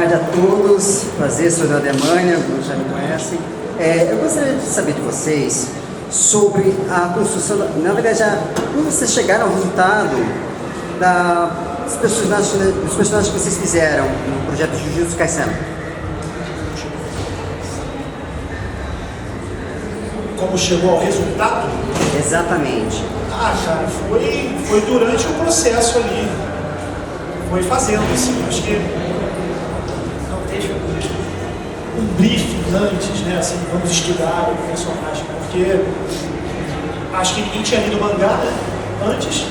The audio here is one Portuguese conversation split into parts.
tarde a todos, prazer, sou o Ademânia, alguns já me conhecem. Eu gostaria de saber de vocês sobre a construção, na verdade, como vocês chegaram ao resultado dos personagens que vocês fizeram no projeto Jujutsu Kaisen. Como chegou ao resultado? Exatamente. Cara, foi durante o processo ali. Foi fazendo, assim, acho que não teve um briefing antes, né, assim, vamos estudar o personagem, porque acho que ninguém tinha lido o mangá, né, antes,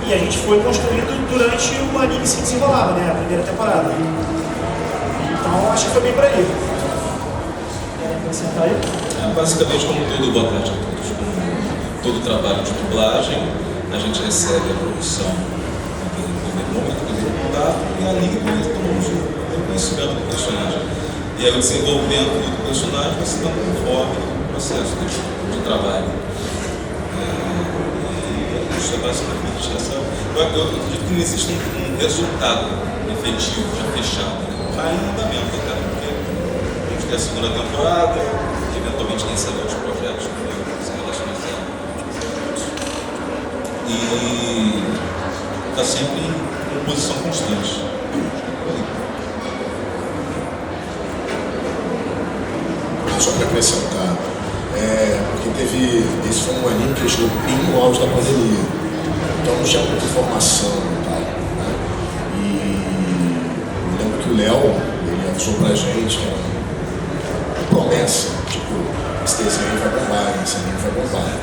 e a gente foi construindo durante o anime se desenrolava, né, a primeira temporada. Então, acho que foi bem por aí. Quer acrescentar aí? Basicamente, como todo, boa tarde a todos, como todo trabalho de dublagem, a gente recebe a produção momento do resultado e ali nós tomamos o conhecimento do personagem. E aí o desenvolvimento do personagem vai se dando conforme o processo de trabalho. E isso é basicamente essa. Eu acredito que não existe um resultado efetivo, já fechado. Vai em andamento, até porque a gente tem a segunda temporada, eventualmente quem sabe outros projetos que se relacionam a isso. E está sempre em posição constante. Só para acrescentar, porque esse foi um anime que chegou bem no auge da pandemia, então não tinha muita informação e tal, né? E eu lembro que o Léo, ele avisou pra gente que era uma promessa, tipo, esse desenho vai bombar, esse anime vai bombar, né?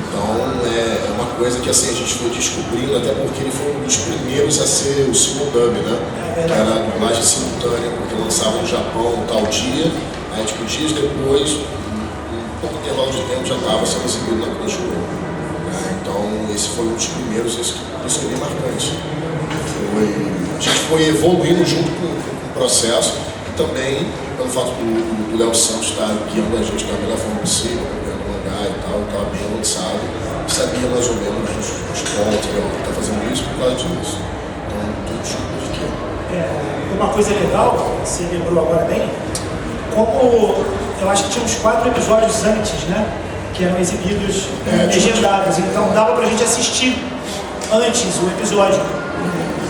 Então é uma coisa que assim, a gente foi descobrindo, até porque ele foi um dos primeiros a ser o simuldub, né? Que era a dublagem simultânea, porque lançava no Japão tal dia, aí tipo, dias depois, um pouco intervalo de tempo já estava sendo exibido na Crunchyroll. Então esse foi um dos primeiros, isso é bem marcante. A gente foi evoluindo junto com o processo, e também pelo fato do Léo Santos estar guiando a gente da melhor forma possível, e tal, estava bem avançado, sabia mais ou menos os pontos, está fazendo isso por causa disso. Então, tudo junto. Uma coisa legal, você lembrou agora bem, como eu acho que tinha uns 4 episódios antes, né, que eram exibidos legendados, então dava pra gente assistir antes o episódio,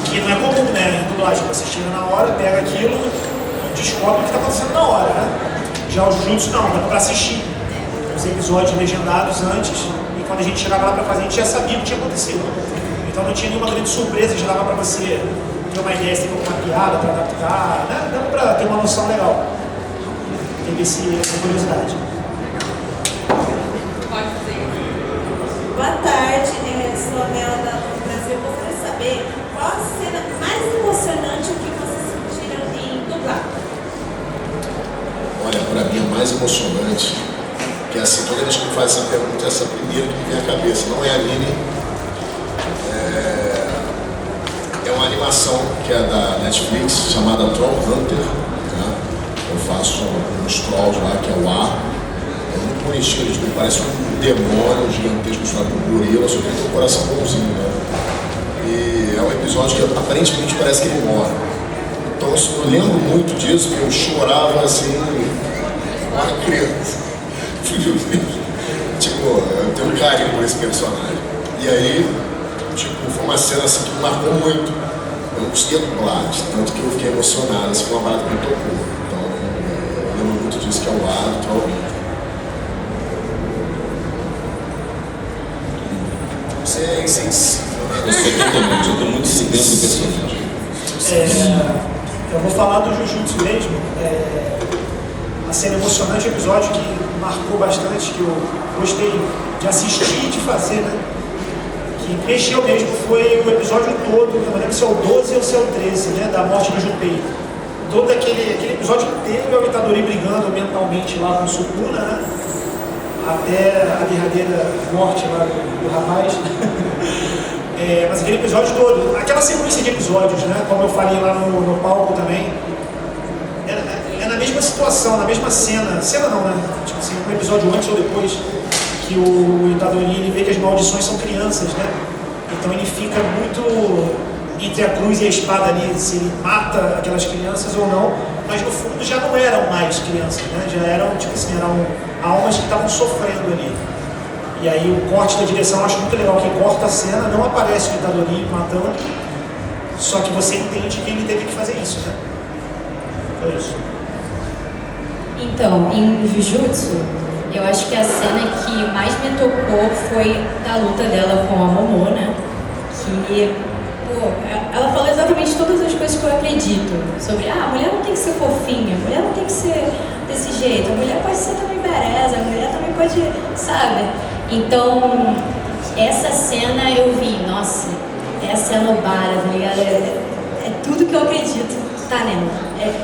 que não é comum, né, em dublagem, você chega na hora, pega aquilo e descobre o que está acontecendo na hora, né. Já os Jujutsu não, dá pra assistir os episódios legendados antes, e quando a gente chegava lá para fazer, a gente já sabia o que tinha acontecido. Então não tinha nenhuma grande surpresa, já dava para você ter uma ideia, se tem alguma piada para adaptar, né? Dava para ter uma noção legal. Teve essa curiosidade. Pode ser. Boa tarde, sou a Mel da Brasil. Eu gostaria de saber qual a cena mais emocionante que vocês sentiram em dublar. Olha, para mim a mais emocionante, que assim, toda vez que me faz essa pergunta, essa primeira que me vem à cabeça, não é anime, é uma animação que é da Netflix, chamada Troll Hunter, né? Eu faço uns trolls lá, que é o ar, é muito bonitinho, ele parece um demônio gigantesco misturado com um gorila, só que ele tem um coração bonzinho, né? E é um episódio que aparentemente parece que ele morre. Então eu lembro muito disso, porque eu chorava assim, uma criança. Tipo, eu tenho um carinho por esse personagem. E aí, tipo, foi uma cena assim que me marcou muito. Eu não conseguia dublar, tanto que eu fiquei emocionado, assim, foi uma parada que me tocou. Então, eu lembro muito disso, que é o ar do Troll. Você é insensível, né? Eu estou muito dentro do personagem. Eu vou falar do Jujutsu mesmo. A cena emocionante, episódio que marcou bastante, que eu gostei de assistir e de fazer, né? Que mexeu mesmo, foi o episódio todo, eu não lembro se é o 12 ou se é o 13, né? Da morte do Junpei. Todo aquele episódio inteiro, o Itadori brigando mentalmente lá com o Sukuna, né? Até a derradeira morte lá do rapaz. Mas aquele episódio todo, aquela sequência de episódios, né? Como eu falei lá no palco também, é na mesma situação, na mesma cena não, né? Tipo assim, um episódio antes ou depois, que o Itadori ele vê que as maldições são crianças, né? Então ele fica muito entre a cruz e a espada ali, se ele mata aquelas crianças ou não, mas no fundo já não eram mais crianças, né? Já eram, tipo assim, eram almas que estavam sofrendo ali. E aí o corte da direção eu acho muito legal, que corta a cena, não aparece o Itadori matando, só que você entende que ele teve que fazer isso, né? Foi isso. Então, em Jujutsu, eu acho que a cena que mais me tocou foi da luta dela com a Momo, né? Que, pô, ela falou exatamente todas as coisas que eu acredito. Sobre, a mulher não tem que ser fofinha, a mulher não tem que ser desse jeito, a mulher pode ser também bereza, a mulher também pode, sabe? Então, essa cena eu vi, nossa, essa é a Nobara, tá ligado? É tudo que eu acredito, tá nela.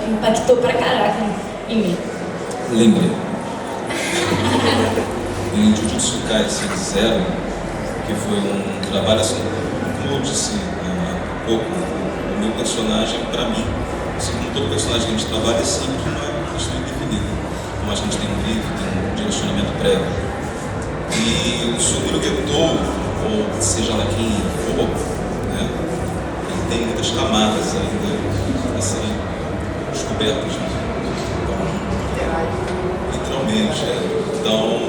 Impactou pra caraca em mim. Lembrei. Em Jujutsu Kaisen Zero, que foi um trabalho assim, como eu disse há pouco, o meu personagem, para mim, assim como todo personagem que a gente trabalha, é sempre uma questão indefinida. Como a gente tem um livro, tem um direcionamento prévio. E o Suguru Getou, ou seja lá quem for, né, ele tem muitas camadas ainda a serem descobertas. Literalmente, Então,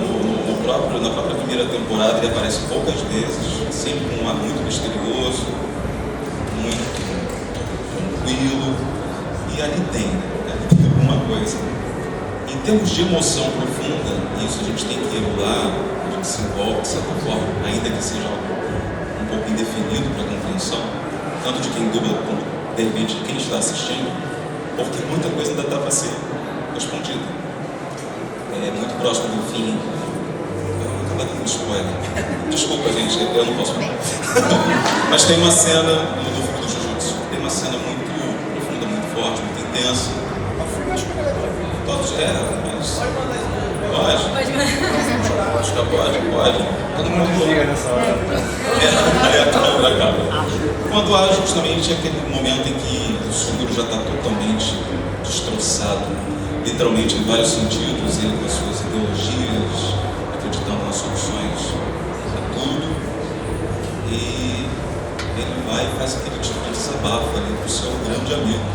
na própria primeira temporada ele aparece poucas vezes, sempre com um ar muito misterioso, muito tranquilo, e ali tem alguma coisa. Em termos de emoção profunda, isso a gente tem que emular, a gente se envolve de certa forma, ainda que seja um pouco indefinido para a compreensão, tanto de quem dubla como, de repente, de quem está assistindo, porque muita coisa ainda está para ser respondida. É muito próximo do fim. Acaba com um spoiler. Desculpa, gente, eu não posso falar. Mas tem uma cena no filme do Jujutsu, tem uma cena muito profunda, muito forte, muito intensa. Todos mas. Pode. Pode. Todo mundo liga nessa hora. Quando há justamente aquele momento em que o Suguru já está totalmente destroçado, literalmente em vários sentidos, ele com as suas ideologias, acreditando nas soluções a tudo, e ele vai e faz aquele tipo de desabafo ali para o seu grande amigo,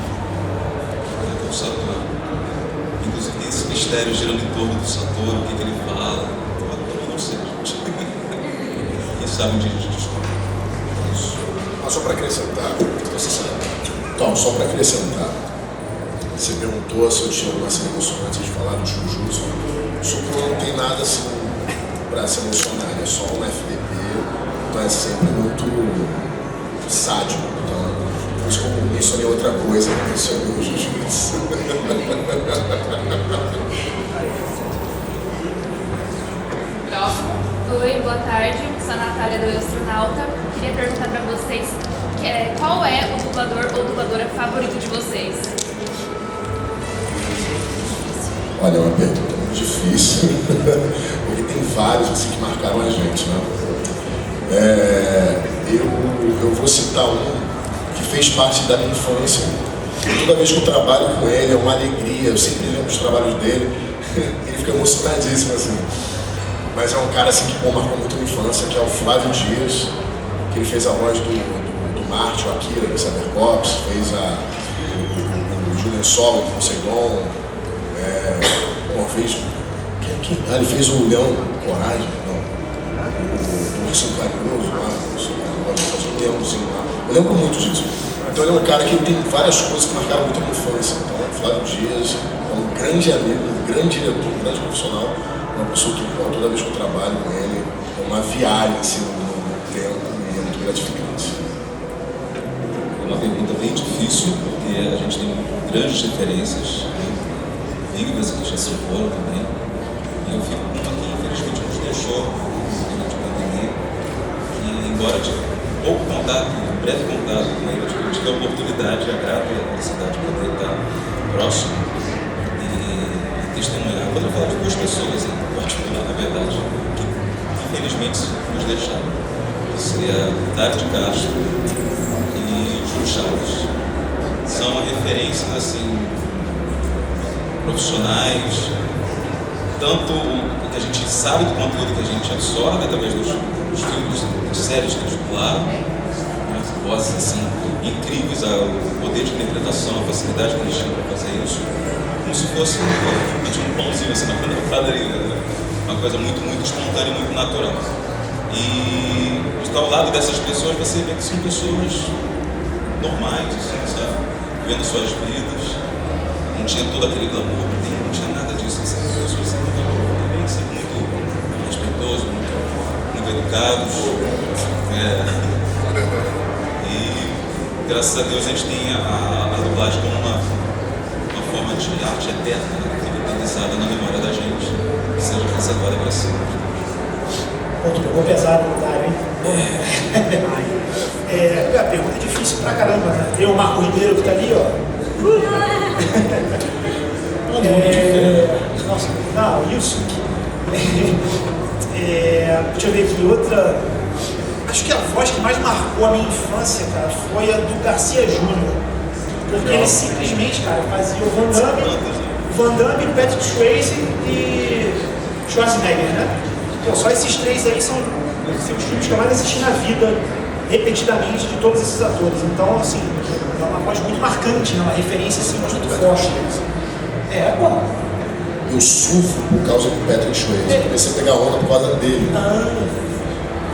que é o Satoru. Inclusive tem esse mistério girando em torno do Satoru, o que ele fala, eu não sei, gente. Quem sabe um dia a gente descobre isso. Mas só para acrescentar, então, só para acrescentar, você perguntou se eu tinha alguma cena emocionante de falar do Jujutsu. O Sukuna não tem nada assim para se emocionar, ele é só um FDP, então é sempre muito sádico. Então, por isso que eu mencionei outra coisa, eu mencionei o Jujutsu. Próximo. Oi, boa tarde. Sou a Natália do Astronauta. Queria perguntar para vocês qual é o dublador ou dubladora favorito de vocês? Olha, é uma pergunta muito difícil, porque tem vários assim, que marcaram a gente, né? Eu vou citar um que fez parte da minha infância. Toda vez que eu trabalho com ele é uma alegria, eu sempre lembro dos trabalhos dele, ele fica emocionadíssimo assim. Mas é um cara assim, que marcou muito a minha infância, que é o Flávio Dias, que ele fez a voz do Marte, o Akira, do Cybercops, fez o Julian Solo, do Poseidon. Ele fez o Leão Coragem, o Ursinho Carinhoso lá, o Leãozinho lá. Eu lembro muito disso. Então ele é um cara que tem várias coisas que marcaram muito a minha infância. Então, o Flávio Dias é um grande amigo, um grande diretor, um grande profissional, uma pessoa que toda vez que eu trabalho com ele é uma viagem assim, no tempo e é muito gratificante. É uma pergunta bem difícil, porque a gente tem grandes referências, vivas que já se foram também. E eu fico com uma que infelizmente nos deixou durante a pandemia, que embora de pouco contato, breve contato com ele, eu tive a oportunidade e a grata felicidade de poder estar próximo e testemunhar. Quando eu falo de duas pessoas em particular, na verdade, que infelizmente nos deixaram, que seria Dário de Castro e Júlio Chaves. São referências assim profissionais, tanto o que a gente sabe do conteúdo que a gente absorve através dos filmes, das séries que eles dublaram, umas vozes assim, incríveis, o poder de interpretação, a facilidade que eles tinham para fazer isso, como se fosse um pãozinho assim na padaria, né? Uma coisa muito, muito espontânea, muito natural. E estar ao lado dessas pessoas, você vê que são pessoas normais, assim, sabe? Vivendo suas vidas, não tinha todo aquele glamour, não tinha nada disso, assim, as pessoas também sempre muito respeitosos, muito educados. E graças a Deus a gente tem a dublagem como uma forma de arte eterna, que é eternizada na memória da gente, que seja preservada para sempre. Pô, tu pegou pesado no Dário, hein? A pergunta é difícil pra caramba, né? Tem o Marco Ribeiro que tá ali, ó. Nossa, não, isso. Deixa eu ver aqui, outra. Acho que a voz que mais marcou a minha infância, cara, foi a do Garcia Júnior. Porque ele simplesmente, cara, fazia o Van Damme, Patrick Swayze e Schwarzenegger, né? Pô, só esses três aí são os filmes que eu mais assisti na vida, repetidamente, de todos esses atores. Então, assim, é uma voz muito marcante, né? Uma referência assim, muito forte. Bom. Eu sufro por causa do Patrick Swayze. Eu comecei a pegar onda por causa dele.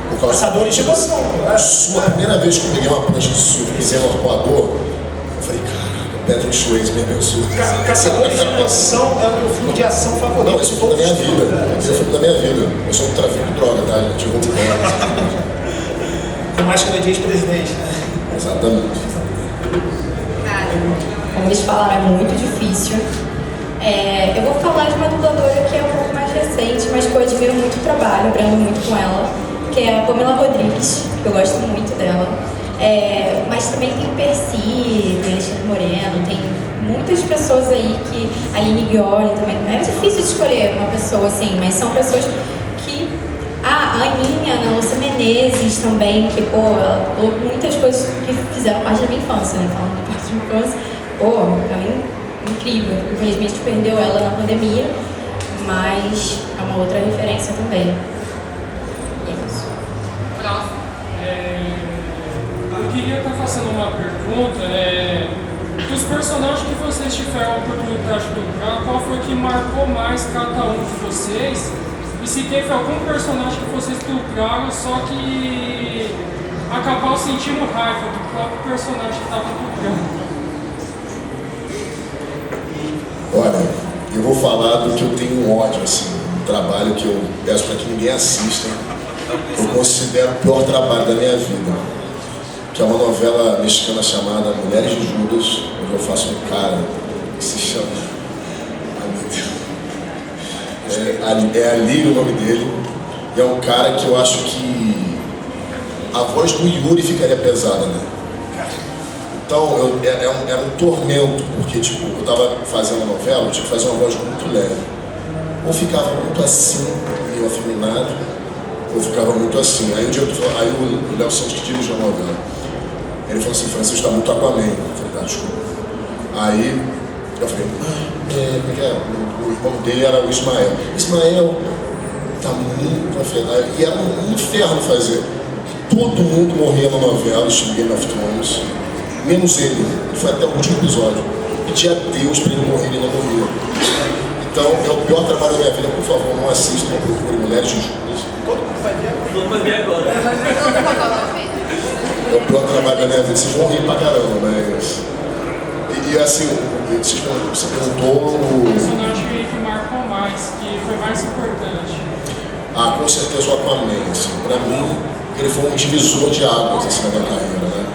Por causa Caçadores de emoção. A primeira vez que eu peguei uma prancha de surf e fiz um arpoador, eu falei, caraca, Patrick Swayze me abençoe. Caçadores de emoção é o meu filme de ação favorito. Não, esse foi da minha vida. Esse é o filme da minha vida. Eu sou um trafico de droga, tá, gente? Eu vou Por mais que ele é ex-presidente, né? Exatamente. Cara, como eles falaram, é muito difícil. Eu vou falar de uma dubladora que é um pouco mais recente, mas que eu admiro muito o trabalho, aprendo muito com ela, que é a Pamela Rodrigues, que eu gosto muito dela. Mas também tem o Percy, tem Alexandre Moreno, tem muitas pessoas aí que... A Aline Ghioli também. É difícil de escolher uma pessoa assim, mas são pessoas que... A Aninha, Ana Lúcia Menezes também, que, pô, ela falou muitas coisas que fizeram parte da minha infância, né? Falando de parte da minha infância, pô, também incrível. Infelizmente perdeu ela na pandemia, mas é uma outra referência também. E é isso. Próximo. Eu queria estar fazendo uma pergunta. Dos personagens que vocês tiveram a oportunidade de dublar, qual foi que marcou mais cada um de vocês? E se teve algum personagem que vocês dublaram, só que acabaram sentindo raiva do próprio personagem que estava dublando? Olha, eu vou falar do que eu tenho ódio, assim, um trabalho que eu peço para que ninguém assista. Eu considero o pior trabalho da minha vida, que é uma novela mexicana chamada Mulheres de Judas, onde eu faço um cara que se chama... É Ali o nome dele, e é um cara que eu acho que a voz do Yuri ficaria pesada, né? Então, era um tormento, porque tipo, eu estava fazendo a novela, eu tinha que fazer uma voz muito leve. Ou ficava muito assim, meio afeminado, ou ficava muito assim. Aí o Léo Santos, que dirigiu a novela, ele falou assim, Francisco, está muito Aquaman. Eu falei, tá, desculpa. Aí eu falei, o irmão dele era o Ismael. Ismael tá muito afetado. E era um inferno fazer. Todo mundo morria na novela, estilo Game of Thrones, menos ele. Foi até o último episódio. Pedi a Deus para ele morrer e ele não morria. Então, é o pior trabalho da minha vida. Por favor, não assistam, não procurem Mulheres de Judas. Todo mundo vai ver. Todo mundo vai ver agora. É o pior trabalho da minha vida. Vocês vão rir pra caramba, mas... E assim, você perguntou... O personagem que marcou mais, que foi mais importante. Com certeza o Aquaman, assim. Pra mim, ele foi um divisor de águas, assim, na minha carreira, né?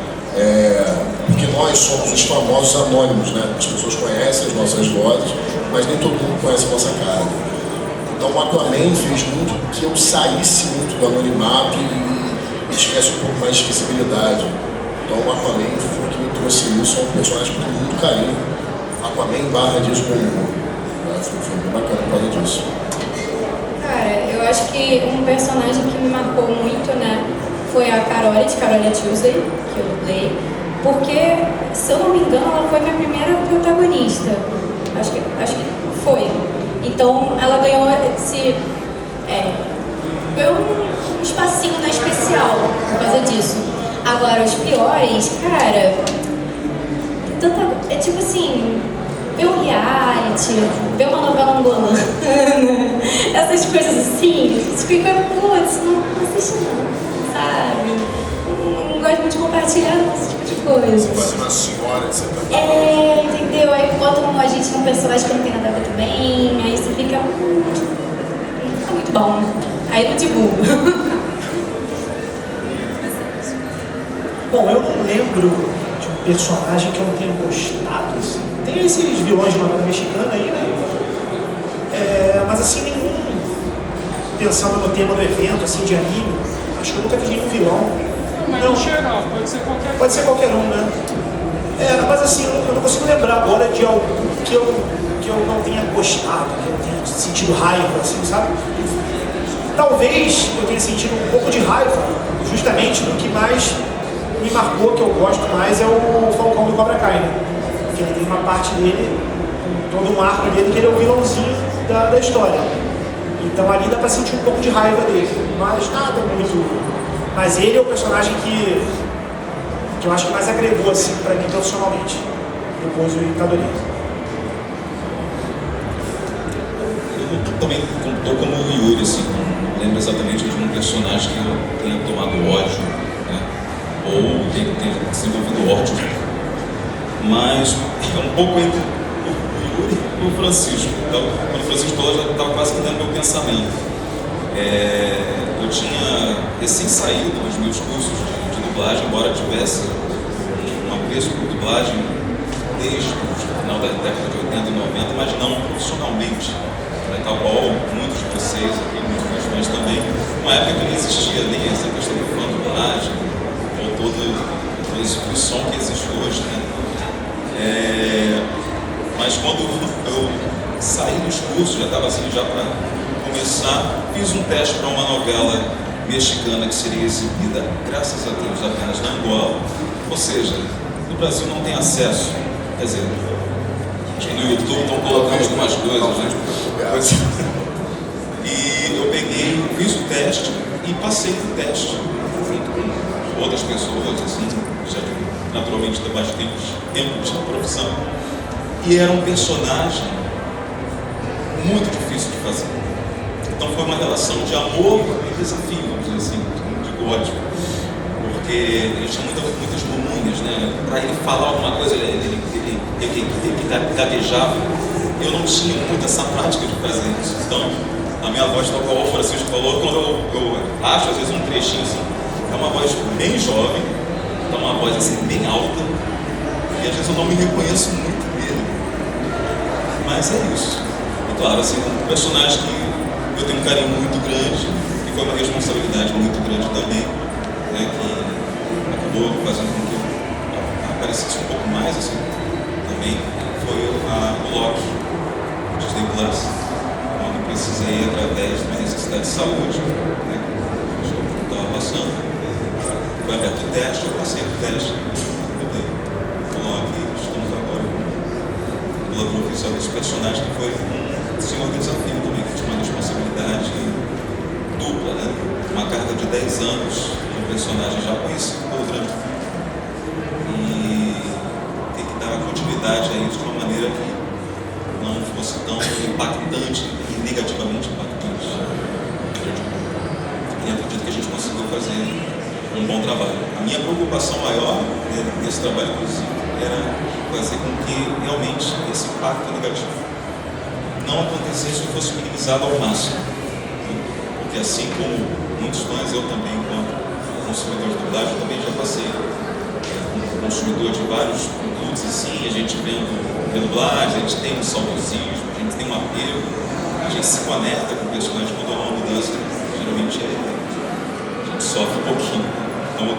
Porque nós somos os famosos anônimos, né? As pessoas conhecem as nossas vozes, mas nem todo mundo conhece a nossa cara. Então o Aquaman fez muito que eu saísse muito do anonimato e tivesse um pouco mais de visibilidade. Então o Aquaman foi o que me trouxe isso, é um personagem com muito carinho. Aquaman barra disso como humor. Foi bem bacana por causa disso. Cara, eu acho que um personagem que me marcou muito, né, foi a Carole, de Carole Tuesday, que eu dublei, porque, se eu não me engano, ela foi minha primeira protagonista. Acho que foi. Então, ela ganhou ganhou um espacinho na especial por causa disso. Agora, os pilotos Oz, cara, é tipo assim, ver um reality, ver uma novela angolana, essas coisas assim, a gente fica, putz, não assiste não, sabe? Não gosto muito de compartilhar esse tipo de coisa. Você faz uma senhora, você tá... Entendeu? Aí botam a gente num personagem que não tem nada a ver também, aí você fica, fica muito bom. Aí não divulgo. Bom, eu não lembro de um personagem que eu não tenha gostado, assim. Tem esses vilões de novela mexicana aí, né? Mas assim, nenhum, pensando no tema do evento, assim, de anime, acho que eu nunca vi nenhum vilão. Mas não, no geral, pode ser qualquer um. Pode ser qualquer um, né? Mas assim, eu não consigo lembrar agora de algo que eu não tenha gostado, que eu tenha sentido raiva, assim, sabe? Talvez eu tenha sentido um pouco de raiva, justamente do que mais me marcou, que eu gosto mais, é o Falcão do Cobra Kai, né? Porque ele tem uma parte dele, todo um arco dele, que ele é o vilãozinho da história. Então ali dá pra sentir um pouco de raiva dele, mas nada muito. Mas ele é o personagem que eu acho que mais agregou, assim, pra mim profissionalmente, depois do Itadori. Eu também estou como o Yuri, assim, não lembro exatamente de um personagem que eu tenha tomado ódio, né? Ou tenha desenvolvido ódio. Mas é um pouco entre o Yuri e o Francisco. Então, quando o Francisco falou, já estava quase que dando meu pensamento. Eu tinha recém saído dos meus cursos de dublagem, embora tivesse um apreço por dublagem desde o final da década de 80 e 90, mas não profissionalmente. Tal qual muitos de vocês aqui, muitos meus fãs também, uma época que não existia nem essa questão de fã dublagem, ou todo esse som que existe hoje, né? Mas quando eu saí dos cursos, já estava assim, já para começar, fiz um teste para uma novela mexicana que seria exibida, graças a Deus, apenas na Angola. Ou seja, no Brasil não tem acesso, quer dizer, no YouTube estão colocando algumas coisas, né? E eu peguei, fiz o teste e passei no teste junto com outras pessoas, assim, já naturalmente tem mais tempo de profissão. E era um personagem muito difícil de fazer. Então foi uma relação de amor e desafio, vamos dizer assim, de ódio. Porque ele tinha muitas mumunhas, né? Para ele falar alguma coisa, ele gaguejava. Eu não tinha muito essa prática de fazer isso. Então, a minha voz, tal qual o Francisco falou, quando eu acho, às vezes, um trechinho assim, é uma voz bem jovem, é uma voz assim, bem alta, e às vezes eu não me reconheço muito dele. Mas é isso. E claro, assim, um personagem que eu tenho um carinho muito grande, e foi uma responsabilidade muito grande também, né, que acabou fazendo com que eu aparecesse um pouco mais, assim, também, foi o Loki, Disney Plus, onde precisei, através de uma necessidade de saúde, né, que eu estava passando, foi aberto o teste, eu passei o teste, o Loki, estamos agora com o dublador oficial desse personagem, que foi um senhor desafio também, que tinha uma responsabilidade dupla, né, uma carga de 10 anos, um personagem já conhecido pelo grande, e ter que dar continuidade a isso de uma maneira que não fosse tão impactante e negativamente impactante. E acredito que a gente conseguiu fazer um bom trabalho. A minha preocupação maior, né, nesse trabalho, inclusive, era fazer com que realmente esse impacto negativo não acontecesse ou fosse minimizado ao máximo. Porque assim como muitos fãs, eu também, enquanto consumidor de dublagem, também já passei como consumidor de vários produtos, assim, a gente vendo dublagem, a gente tem um saudosismo, a gente tem um apego, a gente se conecta com o personagem quando há uma mudança, geralmente a gente sofre um pouquinho. Então eu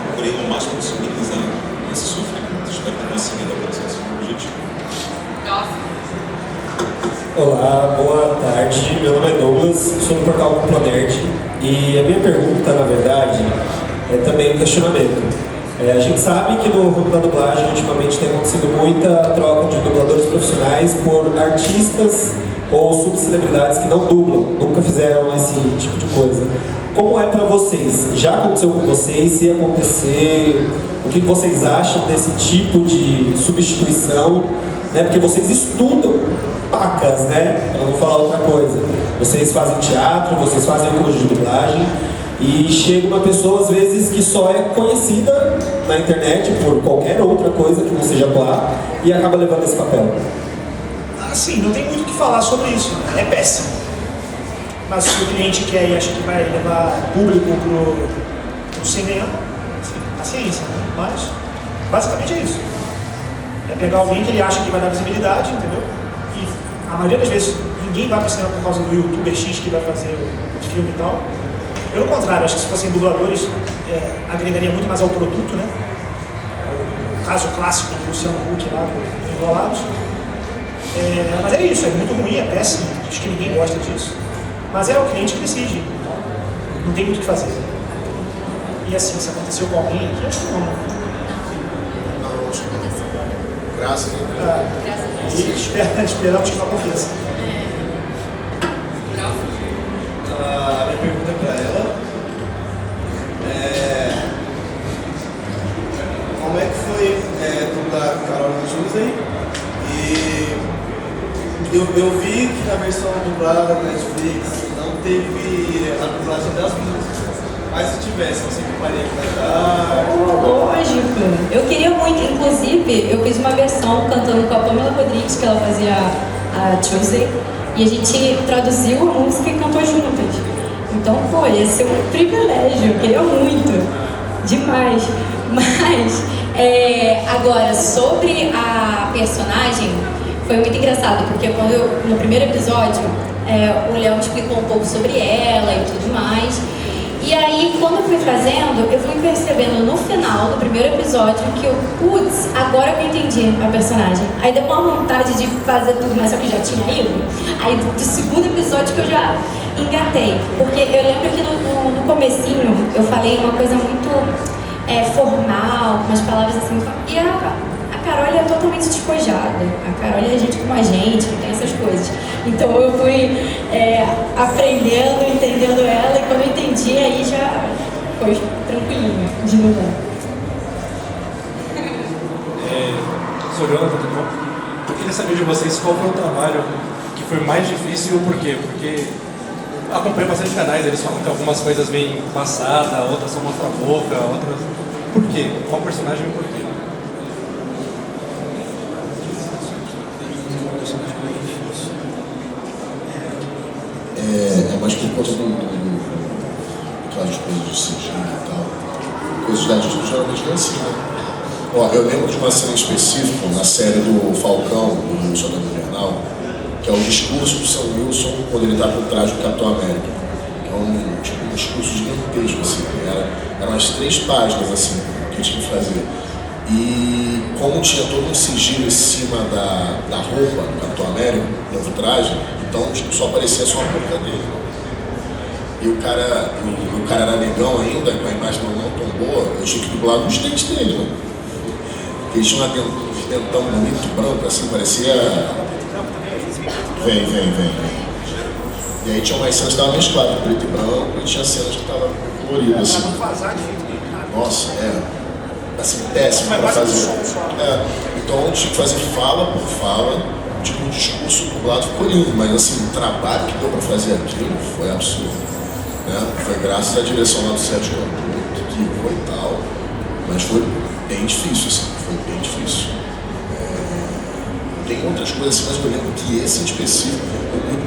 procurei ao máximo minimizar esse sofrimento. Espero ter conseguido alcançar esse objetivo. Olá, boa tarde. Meu nome é Douglas, sou do portal Cúpula Nerd e a minha pergunta, na verdade, é também um questionamento. A gente sabe que no ramo da dublagem, ultimamente, tem acontecido muita troca de dubladores profissionais por artistas ou subcelebridades que não dublam, nunca fizeram esse tipo de coisa. como é para vocês? Já aconteceu com vocês? Se acontecer, o que vocês acham desse tipo de substituição? Né? Porque vocês estudam pacas, né? Para não falar outra coisa. Vocês fazem teatro, vocês fazem curso de dublagem e chega uma pessoa às vezes que só é conhecida na internet por qualquer outra coisa que não seja lá e acaba levando esse papel. Assim, não tem muito o que falar sobre isso, né? É péssimo. Mas se o cliente quer e acha que vai levar público pro cinema, paciência, né? Mas basicamente é isso. É pegar alguém que ele acha que vai dar visibilidade, entendeu? E a maioria das vezes ninguém vai pro cinema por causa do youtuber X que vai fazer o filme e tal. Pelo contrário, acho que se fossem dubladores, agregaria muito mais ao produto, né? O caso clássico do Luciano Huck lá, do Enrolados. Mas é isso, é muito ruim, é péssimo, acho que ninguém gosta disso. Mas é o cliente que decide, então não tem muito o que fazer. E assim, se aconteceu com alguém aqui, acho que não. Não, acho que não. Graças a Deus. E esperamos que não aconteça. A minha pergunta para ela é como é que foi dublar Carol Tuesday? E eu vi que na versão dublada da Netflix não teve a dublagem das músicas, mas se tivesse, você ocuparia aqui na tarde? Lógico, eu queria muito, inclusive eu fiz uma versão cantando com a Pamela Rodrigues, que ela fazia a Tuesday, e a gente traduziu a música e cantou juntas. Então, pô, ia ser um privilégio, eu queria muito, demais. Mas, agora, sobre a personagem, foi muito engraçado, porque no primeiro episódio, o Léo explicou um pouco sobre ela e tudo mais. E aí, quando eu fui fazendo, eu fui percebendo no final do primeiro episódio que putz, agora eu entendi a personagem. Aí deu uma vontade de fazer tudo, mas só que já tinha ido. Aí do segundo episódio que eu já engatei. Porque eu lembro que no comecinho eu falei uma coisa muito formal, umas palavras assim. E a Carol é totalmente despojada. A Carol é gente como a gente, que tem essas coisas. Então eu fui aprendendo, entendendo ela, e quando eu entendi, aí já foi tranquilinho de novo. Sou Jonathan, tudo bom? Eu queria saber de vocês qual foi o trabalho que foi mais difícil e o porquê. Porque acompanho bastante canais, eles falam que algumas coisas vêm passada, outras só mostram a boca, outras... Por quê? Qual personagem e por quê? É mais por conta daquelas coisas de CG e tal. Coisas da Disney geralmente não é assim, né? Ó, eu lembro de uma cena específica na série do Falcão, do Soldado Invernal, que é o discurso do Sam Wilson quando ele está por trás do Capitão América. Que é um discurso gigantesco, assim. Eram as 3 páginas, assim, que eu tinha que fazer. E como tinha todo um sigilo em cima da roupa do Capitão América, do traje, então só aparecia só a boca dele. E o cara era negão ainda, com a imagem não tão boa, eu tinha que dublar nos dentes dele, né? Eles tinham um dentão bonito, branco, assim, parecia... Vem. E aí tinha umas cenas que estavam mescladas, preto e branco, e tinha cenas que estavam coloridas, assim. Nossa, assim, péssimo para fazer. Então eu tinha que fazer fala por fala, tipo um discurso dublado, ficou lindo, mas assim, o trabalho que deu para fazer aquilo foi absurdo. Né? Foi graças à direção lá do Sérgio Campos, que foi e tal, mas foi bem difícil, assim, foi bem difícil. Tem outras coisas assim, mas eu lembro que esse em específico,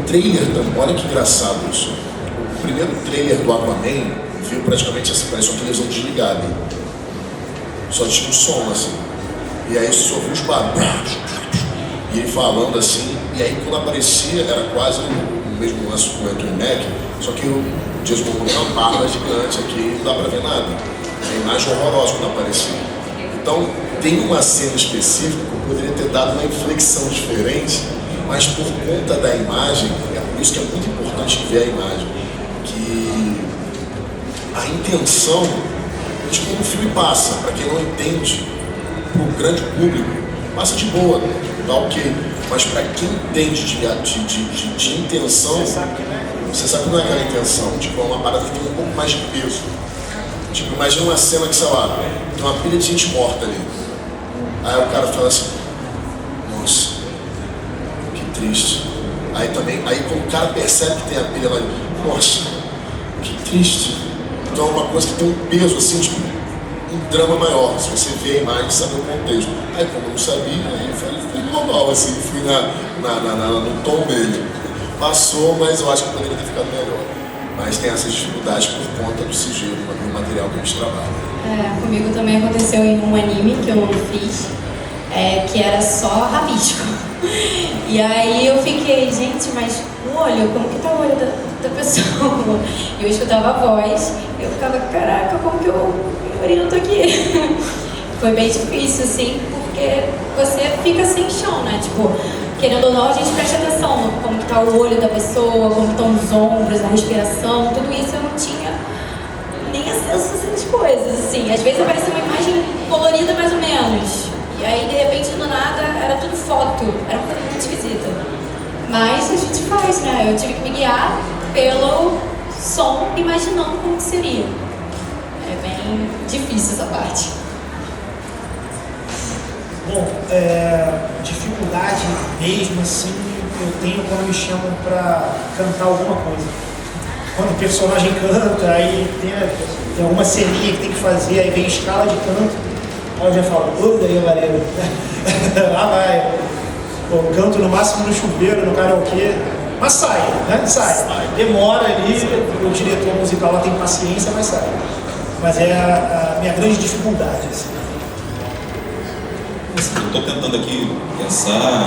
o trailer também, olha que engraçado isso. O primeiro trailer do Aquaman viu praticamente assim, parece uma televisão desligada. Só tinha um som assim. E aí você só ouviu os barulhos. E ele falando assim, e aí quando aparecia era quase o mesmo lance com o Anthony Mack, só que o Jason Momoa é uma barba gigante aqui, não dá pra ver nada. A imagem horrorosa quando aparecia. Então tem uma cena específica que eu poderia ter dado uma inflexão diferente, mas por conta da imagem, é por isso que é muito importante ver a imagem, que a intenção, tipo, o filme passa, para quem não entende, para o grande público, passa de boa, tá ok, mas para quem entende de intenção, você sabe que não é aquela intenção, tipo, é uma parada que tem um pouco mais de peso. Tipo, imagina uma cena que, sei lá, tem uma pilha de gente morta ali. Aí o cara fala assim, nossa, que triste. Aí quando o cara percebe que tem a pilha lá, nossa, que triste. Então é uma coisa que tem um peso, assim, tipo, um drama maior. Se você vê a imagem, sabe o contexto. Aí como eu não sabia, aí foi normal, assim, fui no tom dele. Passou, mas eu acho que poderia ter ficado melhor. Mas tem essas dificuldades por conta do sigilo, do material que a gente trabalha. Comigo também aconteceu em um anime que eu fiz, que era só rabisco. E aí eu fiquei, gente, mas o olho, como que tá o olho da pessoa? E eu escutava a voz, eu ficava, caraca, como que eu oriento aqui? Foi bem difícil, assim, porque você fica sem chão, né? Tipo, querendo ou não, a gente presta atenção no como que tá o olho da pessoa, como estão os ombros, a respiração, tudo isso eu não tinha nem acesso a essas coisas, assim. Às vezes aparecia uma imagem colorida mais ou menos, e aí de repente do nada era tudo foto, era uma coisa muito esquisita. Mas a gente faz, né? Eu tive que me guiar pelo som, imaginando como que seria. É bem difícil essa parte. Bom, dificuldade mesmo assim eu tenho quando me chamam pra cantar alguma coisa. Quando o personagem canta, aí tem alguma ceninha que tem que fazer, aí vem escala de canto, aí eu já falo, daí galera, lá vai. Eu canto no máximo no chuveiro, no karaokê, mas sai, né? Sai. Demora ali, o diretor musical lá tem paciência, mas sai. Mas é a minha grande dificuldade, assim. Eu estou tentando aqui pensar,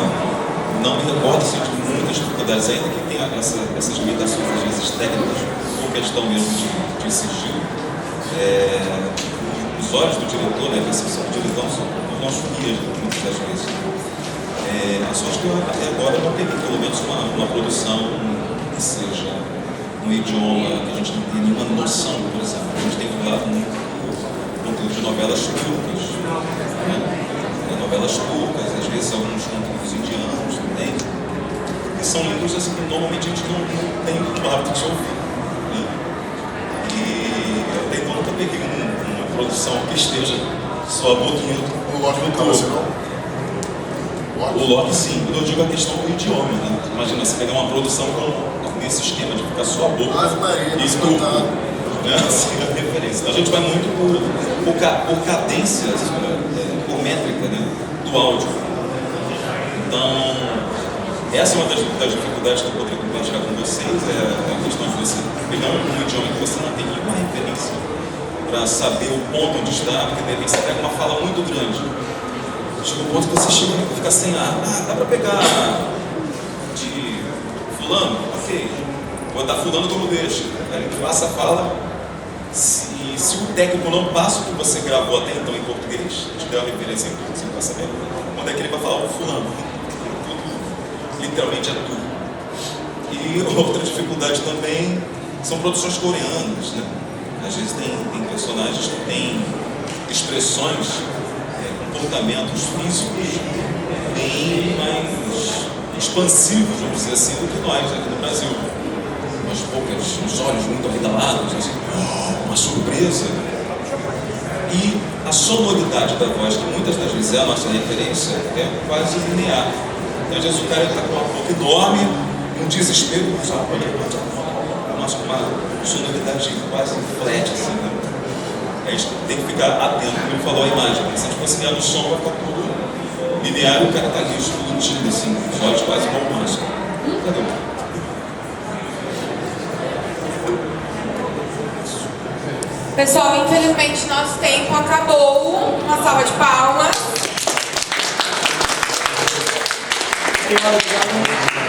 não me recordo assim, de muitas dificuldades, ainda que tenha essas limitações, às vezes técnicas, ou questão mesmo de sigilo. Os olhos do diretor, né, a percepção do diretor são os nossos guias, muitas das vezes. A sorte que eu até agora não peguei pelo menos uma produção que seja um idioma que a gente não tem nenhuma noção, por exemplo. A gente tem falado muito conteúdo de novelas turcas, né? Novelas turcas, às vezes alguns conteúdos indianos também, que são línguas assim, que normalmente a gente não tem o hábito de ouvir. Né? E até então nunca peguei uma produção que esteja só boquinha. O Loki não estava assim, não? O Loki, sim, quando eu digo a questão do idioma. Né? Imagina você pegar uma produção nesse esquema de ficar só a boca e turco. Né? Assim, a referência. Então a gente vai muito por cadências, por métrica, né, do áudio. Então, essa é uma das dificuldades que eu poderia compartilhar com vocês, a questão de você pegar um idioma que você não tem nenhuma referência para saber o ponto onde está, porque de repente você pega uma fala muito grande. Chega um ponto que você chega e fica sem ar. Dá para pegar de fulano? Ok. Vou dar fulano como deixa. Aí ele passa a fala. Se o técnico não passa o que você gravou até então em português, te deu a referência em tudo, você não vai saber quando é que ele vai falar o fulano. Tudo, literalmente é tudo. E outra dificuldade também são produções coreanas, né? Às vezes tem personagens que têm expressões, comportamentos físicos bem mais expansivos, vamos dizer assim, do que nós aqui no Brasil. As bocas, os olhos muito arregalados, assim, uma surpresa. E a sonoridade da voz, que muitas das vezes é a nossa referência, é quase linear. Então, às vezes o cara está com uma boca enorme, um desespero, uma sonoridade quase flat, assim, né? A gente tem que ficar atento, como ele falou, a imagem. Se a gente fosse criar no som, vai ficar tudo linear e o cara está ali explodindo, assim, os olhos quase igual o máscara. Cadê? Pessoal, infelizmente nosso tempo acabou. Uma salva de palmas. Obrigado.